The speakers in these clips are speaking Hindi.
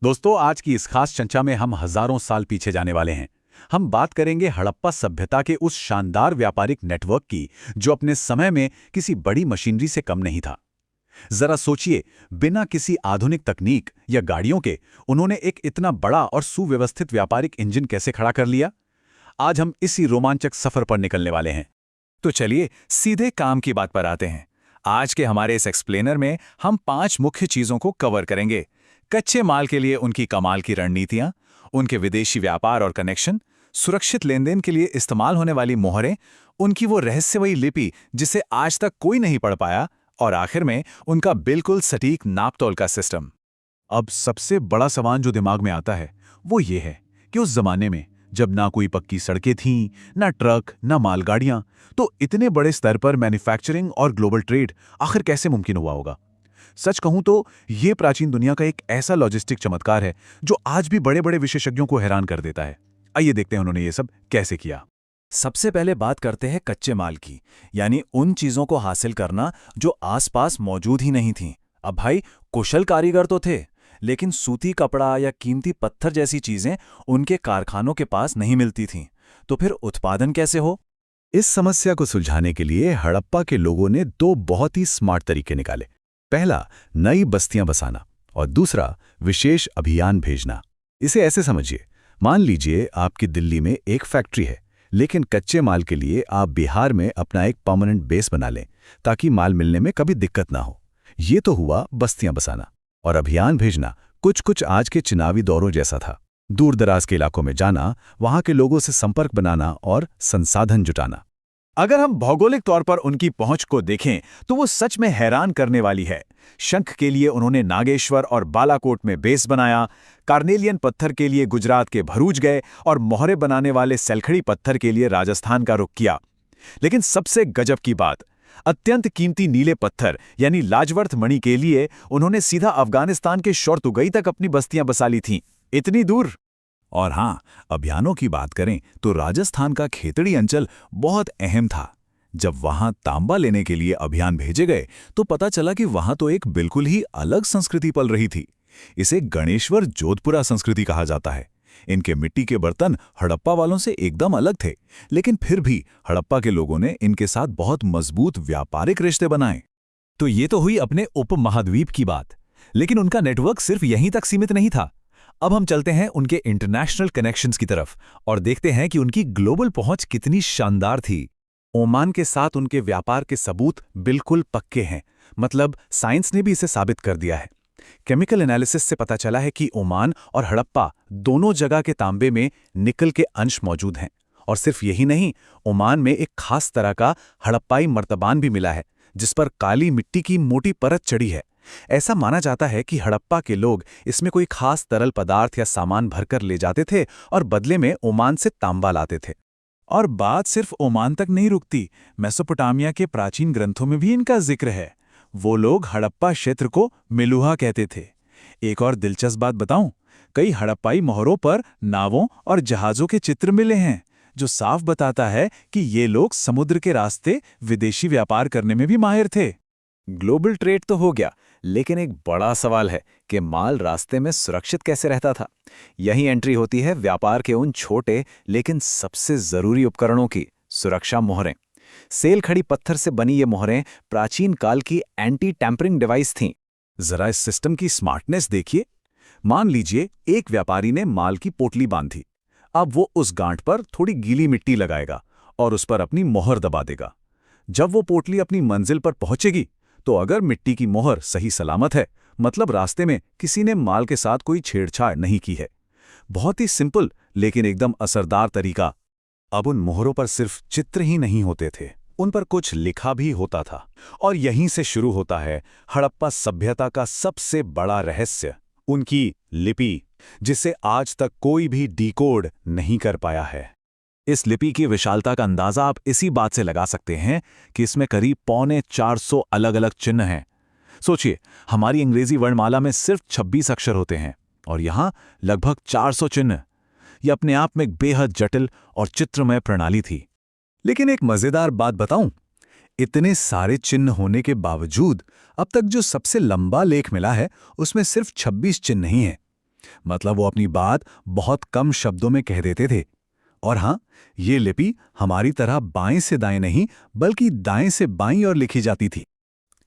दोस्तों, आज की इस खास चर्चा में हम हजारों साल पीछे जाने वाले हैं। हम बात करेंगे हड़प्पा सभ्यता के उस शानदार व्यापारिक नेटवर्क की जो अपने समय में किसी बड़ी मशीनरी से कम नहीं था। जरा सोचिए, बिना किसी आधुनिक तकनीक या गाड़ियों के उन्होंने एक इतना बड़ा और सुव्यवस्थित व्यापारिक इंजन कैसे खड़ा कर लिया। आज हम इसी रोमांचक सफर पर निकलने वाले हैं। तो चलिए सीधे काम की बात पर आते हैं। आज के हमारे इस एक्सप्लेनर में हम 5 मुख्य चीजों को कवर करेंगे। कच्चे माल के लिए उनकी कमाल की रणनीतियां, उनके विदेशी व्यापार और कनेक्शन, सुरक्षित लेनदेन के लिए इस्तेमाल होने वाली मोहरें, उनकी वो रहस्यमयी लिपि जिसे आज तक कोई नहीं पढ़ पाया, और आखिर में उनका बिल्कुल सटीक नापतोल का सिस्टम। अब सबसे बड़ा सवाल जो दिमाग में आता है वो ये है कि उस जमाने में जब ना कोई पक्की सड़कें थीं, ना ट्रक, ना मालगाड़ियां, तो इतने बड़े स्तर पर मैन्युफैक्चरिंग और ग्लोबल ट्रेड आखिर कैसे मुमकिन हुआ होगा। सच कहूं तो ये प्राचीन दुनिया का एक ऐसा लॉजिस्टिक चमत्कार है जो आज भी बड़े बड़े विशेषज्ञों को हैरान कर देता है। आइए देखते हैं उन्होंने ये सब कैसे किया। सबसे पहले बात करते हैं कच्चे माल की, यानी उन चीजों को हासिल करना जो आसपास मौजूद ही नहीं थीं। अब भाई, कुशल कारीगर तो थे, लेकिन सूती कपड़ा या कीमती पत्थर जैसी चीजें उनके कारखानों के पास नहीं मिलती थीं। तो फिर उत्पादन कैसे हो? इस समस्या को सुलझाने के लिए हड़प्पा के लोगों ने दो बहुत ही स्मार्ट तरीके निकाले। पहला, नई बस्तियां बसाना, और दूसरा, विशेष अभियान भेजना। इसे ऐसे समझिए, मान लीजिए आपकी दिल्ली में एक फैक्ट्री है, लेकिन कच्चे माल के लिए आप बिहार में अपना एक परमानेंट बेस बना लें ताकि माल मिलने में कभी दिक्कत ना हो। ये तो हुआ बस्तियां बसाना। और अभियान भेजना कुछ कुछ आज के चुनावी दौरों जैसा था। दूर दराज के इलाकों में जाना, वहां के लोगों से संपर्क बनाना और संसाधन जुटाना। अगर हम भौगोलिक तौर पर उनकी पहुंच को देखें तो वो सच में हैरान करने वाली है। शंख के लिए उन्होंने नागेश्वर और बालाकोट में बेस बनाया, कार्नेलियन पत्थर के लिए गुजरात के भरूच गए और मोहरे बनाने वाले सलखड़ी पत्थर के लिए राजस्थान का रुख किया। लेकिन सबसे गजब की बात, अत्यंत कीमती नीले पत्थर यानी लाजवर्थ मणि के लिए उन्होंने सीधा अफगानिस्तान के शोरतुगई तक अपनी बस्तियां बसा ली थीं। इतनी दूर। और हाँ, अभियानों की बात करें तो राजस्थान का खेतड़ी अंचल बहुत अहम था। जब वहां तांबा लेने के लिए अभियान भेजे गए तो पता चला कि वहां तो एक बिल्कुल ही अलग संस्कृति पल रही थी। इसे गणेश्वर जोधपुरा संस्कृति कहा जाता है। इनके मिट्टी के बर्तन हड़प्पा वालों से एकदम अलग थे, लेकिन फिर भी हड़प्पा के लोगों ने इनके साथ बहुत मजबूत व्यापारिक रिश्ते बनाए। तो ये तो हुई अपने उपमहाद्वीप की बात, लेकिन उनका नेटवर्क सिर्फ यहीं तक सीमित नहीं था। अब हम चलते हैं उनके इंटरनेशनल कनेक्शंस की तरफ और देखते हैं कि उनकी ग्लोबल पहुंच कितनी शानदार थी। ओमान के साथ उनके व्यापार के सबूत बिल्कुल पक्के हैं, मतलब साइंस ने भी इसे साबित कर दिया है। केमिकल एनालिसिस से पता चला है कि ओमान और हड़प्पा दोनों जगह के तांबे में निकल के अंश मौजूद हैं। और सिर्फ यही नहीं, ओमान में एक खास तरह का हड़प्पाई मर्तबान भी मिला है जिस पर काली मिट्टी की मोटी परत चढ़ी है। ऐसा माना जाता है कि हड़प्पा के लोग इसमें कोई खास तरल पदार्थ या सामान भरकर ले जाते थे और बदले में ओमान से तांबा लाते थे। और बात सिर्फ ओमान तक नहीं रुकती, मेसोपोटामिया के प्राचीन ग्रंथों में भी इनका जिक्र है। वो लोग हड़प्पा क्षेत्र को मेलुहा कहते थे। एक और दिलचस्प बात बताऊं, कई हड़प्पाई मोहरों पर नावों और जहाजों के चित्र मिले हैं, जो साफ बताता है कि ये लोग समुद्र के रास्ते विदेशी व्यापार करने में भी माहिर थे। ग्लोबल ट्रेड तो हो गया, लेकिन एक बड़ा सवाल है कि माल रास्ते में सुरक्षित कैसे रहता था। यही एंट्री होती है व्यापार के उन छोटे लेकिन सबसे जरूरी उपकरणों की, सुरक्षा मोहरें। सेल खड़ी पत्थर से बनी ये मोहरें प्राचीन काल की एंटी टैंपरिंग डिवाइस थीं। जरा इस सिस्टम की स्मार्टनेस देखिए। मान लीजिए एक व्यापारी ने माल की पोटली बांधी। अब वो उस गांठ पर थोड़ी गीली मिट्टी लगाएगा और उस पर अपनी मोहर दबा देगा। जब वो पोटली अपनी मंजिल पर पहुंचेगी तो अगर मिट्टी की मोहर सही सलामत है, मतलब रास्ते में किसी ने माल के साथ कोई छेड़छाड़ नहीं की है। बहुत ही सिंपल लेकिन एकदम असरदार तरीका। अब उन मोहरों पर सिर्फ चित्र ही नहीं होते थे, उन पर कुछ लिखा भी होता था। और यहीं से शुरू होता है हड़प्पा सभ्यता का सबसे बड़ा रहस्य, उनकी लिपि, जिसे आज तक कोई भी डिकोड नहीं कर पाया है। इस लिपि की विशालता का अंदाजा आप इसी बात से लगा सकते हैं कि इसमें करीब 450 अलग अलग चिन्ह हैं। सोचिए, हमारी अंग्रेजी वर्णमाला में सिर्फ 26 अक्षर होते हैं और यहां लगभग 400 चिन्ह। यह अपने आप में एक बेहद जटिल और चित्रमय प्रणाली थी। लेकिन एक मजेदार बात बताऊं, इतने सारे चिन्ह होने के बावजूद अब तक जो सबसे लंबा लेख मिला है उसमें सिर्फ 26 चिन्ह ही हैं। मतलब वो अपनी बात बहुत कम शब्दों में कह देते थे। और हाँ, ये लिपि हमारी तरह बाएं से दाएं नहीं, बल्कि दाएं से बाईं ओर लिखी जाती थी।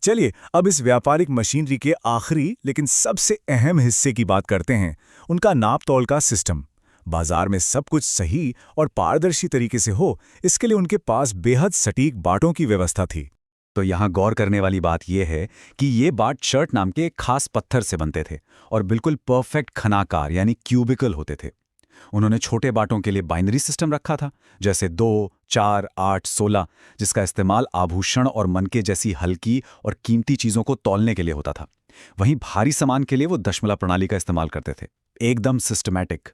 चलिए अब इस व्यापारिक मशीनरी के आखिरी लेकिन सबसे अहम हिस्से की बात करते हैं, उनका नाप तौल का सिस्टम। बाजार में सब कुछ सही और पारदर्शी तरीके से हो, इसके लिए उनके पास बेहद सटीक बाटों की व्यवस्था थी। तो यहाँ गौर करने वाली बात यह है कि ये बाट शर्ट नाम के एक खास पत्थर से बनते थे और बिल्कुल परफेक्ट खनाकार यानी क्यूबिकल होते थे। उन्होंने छोटे बाटों के लिए बाइनरी सिस्टम रखा था, जैसे 2, 4, 8, 16, जिसका इस्तेमाल आभूषण और मनके जैसी हल्की और कीमती चीज़ों को तौलने के लिए होता था। वहीं भारी सामान के लिए वो दशमलव प्रणाली का इस्तेमाल करते थे, एकदम सिस्टमैटिक।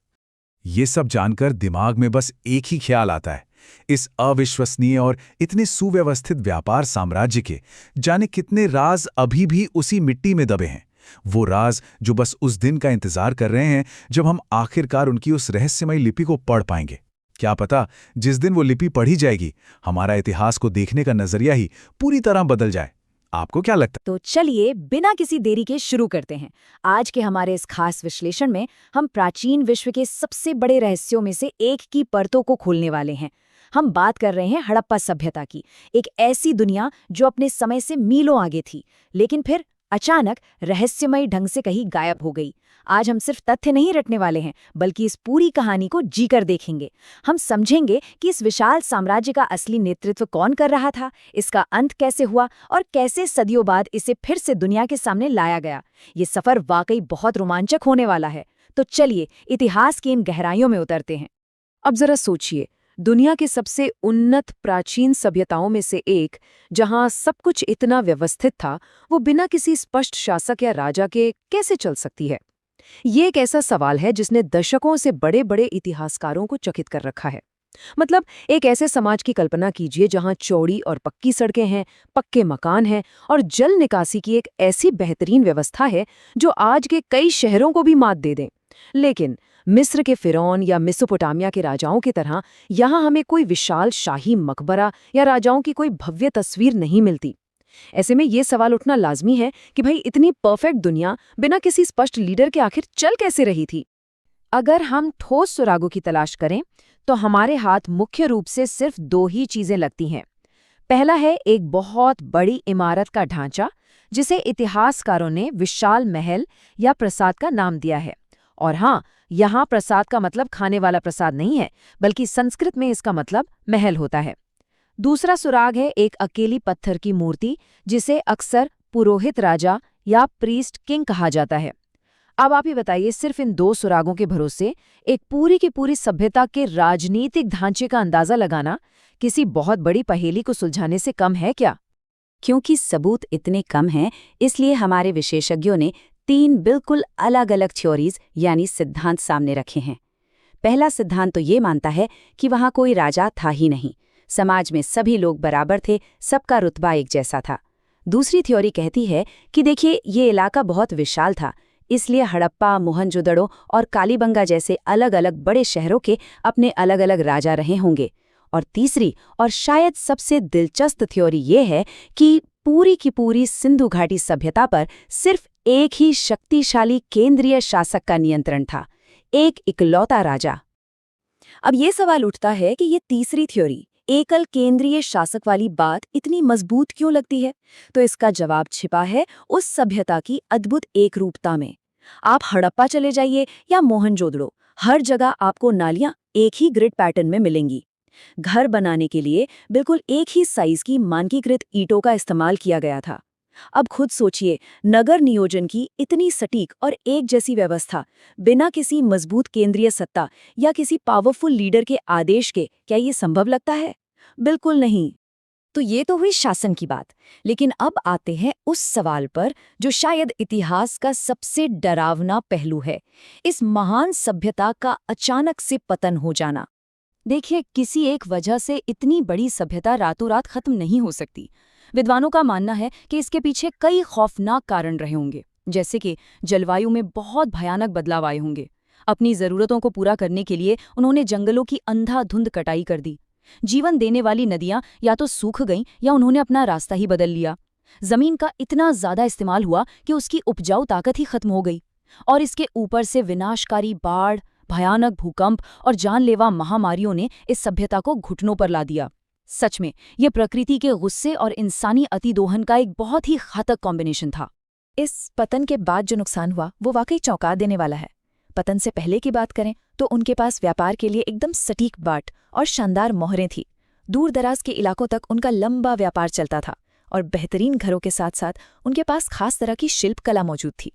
ये सब जानकर दिमाग में बस एक ही ख्याल आता है, इस अविश्वसनीय और इतने सुव्यवस्थित व्यापार साम्राज्य के जाने कितने राज अभी भी उसी मिट्टी में दबे हैं। वो राज जो बस उस दिन का इंतजार कर रहे हैं जब हम आखिरकार उनकी उस रहस्यमयी लिपि को पढ़ पाएंगे। क्या पता जिस दिन वो लिपि पढ़ी जाएगी, हमारा इतिहास को देखने का नजरिया ही पूरी तरह बदल जाए। आपको क्या लगता है? तो चलिए बिना किसी देरी के शुरू करते हैं। आज के हमारे इस खास विश्लेषण में हम प्राचीन विश्व के सबसे बड़े रहस्यों में से एक की परतों को खोलने वाले हैं। हम बात कर रहे हैं हड़प्पा सभ्यता की, एक ऐसी दुनिया जो अपने समय से मीलों आगे थी, लेकिन फिर अचानक रहस्यमयी ढंग से कहीं गायब हो गई। आज हम सिर्फ तथ्य नहीं रटने वाले हैं, बल्कि इस पूरी कहानी को जीकर देखेंगे। हम समझेंगे कि इस विशाल साम्राज्य का असली नेतृत्व कौन कर रहा था, इसका अंत कैसे हुआ और कैसे सदियों बाद इसे फिर से दुनिया के सामने लाया गया। ये सफर वाकई बहुत रोमांचक होने वाला है। तो चलिए इतिहास की इन गहराइयों में उतरते हैं। अब जरा सोचिए, दुनिया के सबसे उन्नत प्राचीन सभ्यताओं में से एक, जहां सब कुछ इतना व्यवस्थित था, वो बिना किसी स्पष्ट शासक या राजा के कैसे चल सकती है? ये एक ऐसा सवाल है जिसने दशकों से बड़े बड़े इतिहासकारों को चकित कर रखा है। मतलब एक ऐसे समाज की कल्पना कीजिए जहां चौड़ी और पक्की सड़कें हैं, पक्के मकान हैं और जल निकासी की एक ऐसी बेहतरीन व्यवस्था है जो आज के कई शहरों को भी मात दे दें। लेकिन मिस्र के फिरौन या मेसोपोटामिया के राजाओं की तरह यहाँ हमें कोई विशाल शाही मकबरा या राजाओं की कोई भव्य तस्वीर नहीं मिलती। ऐसे में ये सवाल उठना लाजमी है कि भाई इतनी परफेक्ट दुनिया बिना किसी स्पष्ट लीडर के आखिर चल कैसे रही थी? अगर हम ठोस सुरागों की तलाश करें तो हमारे हाथ मुख्य रूप से सिर्फ दो ही चीजें लगती हैं। पहला है एक बहुत बड़ी इमारत का ढांचा, जिसे इतिहासकारों ने विशाल महल या प्रसाद का नाम दिया है। और हाँ, यहाँ प्रसाद का मतलब खाने वाला प्रसाद नहीं है, बल्कि संस्कृत में इसका मतलब महल होता है। दूसरा सुराग है एक अकेली पत्थर की मूर्ति, जिसे अक्सर पुरोहित राजा या प्रीस्ट किंग कहा जाता है। अब आप ही बताइए, सिर्फ इन दो सुरागों के भरोसे एक पूरी की पूरी सभ्यता के राजनीतिक ढांचे का अंदाजा लगाना किसी बहुत बड़ी पहेली को सुलझाने से कम है क्या? क्योंकि सबूत इतने कम हैं, इसलिए हमारे विशेषज्ञों ने 3 बिल्कुल अलग अलग थ्योरीज यानी सिद्धांत सामने रखे हैं। पहला सिद्धांत तो ये मानता है कि वहाँ कोई राजा था ही नहीं, समाज में सभी लोग बराबर थे, सबका रुतबा एक जैसा था। दूसरी थ्योरी कहती है कि देखिए ये इलाका बहुत विशाल था, इसलिए हड़प्पा, मोहनजोदड़ो और कालीबंगा जैसे अलग अलग बड़े शहरों के अपने अलग अलग राजा रहे होंगे। और तीसरी और शायद सबसे दिलचस्प थ्योरी ये है कि पूरी की पूरी सिंधु घाटी सभ्यता पर सिर्फ एक ही शक्तिशाली केंद्रीय शासक का नियंत्रण था, एक इकलौता राजा। अब ये सवाल उठता है कि ये तीसरी थ्योरी, एकल केंद्रीय शासक वाली बात इतनी मजबूत क्यों लगती है? तो इसका जवाब छिपा है उस सभ्यता की अद्भुत एकरूपता में। आप हड़प्पा चले जाइए या मोहनजोदड़ो, हर जगह आपको नालियां एक ही ग्रिड पैटर्न में मिलेंगी। घर बनाने के लिए बिल्कुल एक ही साइज की मानकीकृत ईंटों का इस्तेमाल किया गया था। अब खुद सोचिए, नगर नियोजन की इतनी सटीक और एक जैसी व्यवस्था बिना किसी मजबूत केंद्रीय सत्ता या किसी पावरफुल लीडर के आदेश के, क्या ये संभव लगता है? बिल्कुल नहीं। तो ये तो हुई शासन की बात, लेकिन अब आते हैं उस सवाल पर जो शायद इतिहास का सबसे डरावना पहलू है, इस महान सभ्यता का अचानक से पतन हो जाना। देखिए, किसी एक वजह से इतनी बड़ी सभ्यता रातों रात खत्म नहीं हो सकती। विद्वानों का मानना है कि इसके पीछे कई खौफनाक कारण रहे होंगे, जैसे कि जलवायु में बहुत भयानक बदलाव आए होंगे। अपनी ज़रूरतों को पूरा करने के लिए उन्होंने जंगलों की अंधाधुंध कटाई कर दी। जीवन देने वाली नदियां या तो सूख गईं या उन्होंने अपना रास्ता ही बदल लिया। जमीन का इतना ज़्यादा इस्तेमाल हुआ कि उसकी उपजाऊ ताकत ही खत्म हो गई। और इसके ऊपर से विनाशकारी बाढ़, भयानक भूकंप और जानलेवा महामारियों ने इस सभ्यता को घुटनों पर ला दिया। सच में, ये प्रकृति के गुस्से और इंसानी अतिदोहन का एक बहुत ही घातक कॉम्बिनेशन था। इस पतन के बाद जो नुकसान हुआ वो वाकई चौंका देने वाला है। पतन से पहले की बात करें तो उनके पास व्यापार के लिए एकदम सटीक बाट और शानदार मोहरें थी। दूर दराज के इलाकों तक उनका लंबा व्यापार चलता था और बेहतरीन घरों के साथ साथ उनके पास खास तरह की शिल्पकला मौजूद थी।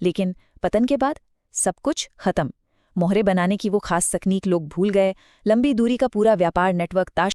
लेकिन पतन के बाद सब कुछ खत्म। मोहरे बनाने की वो खास तकनीक लोग भूल गए, लंबी दूरी का पूरा व्यापार नेटवर्क ताश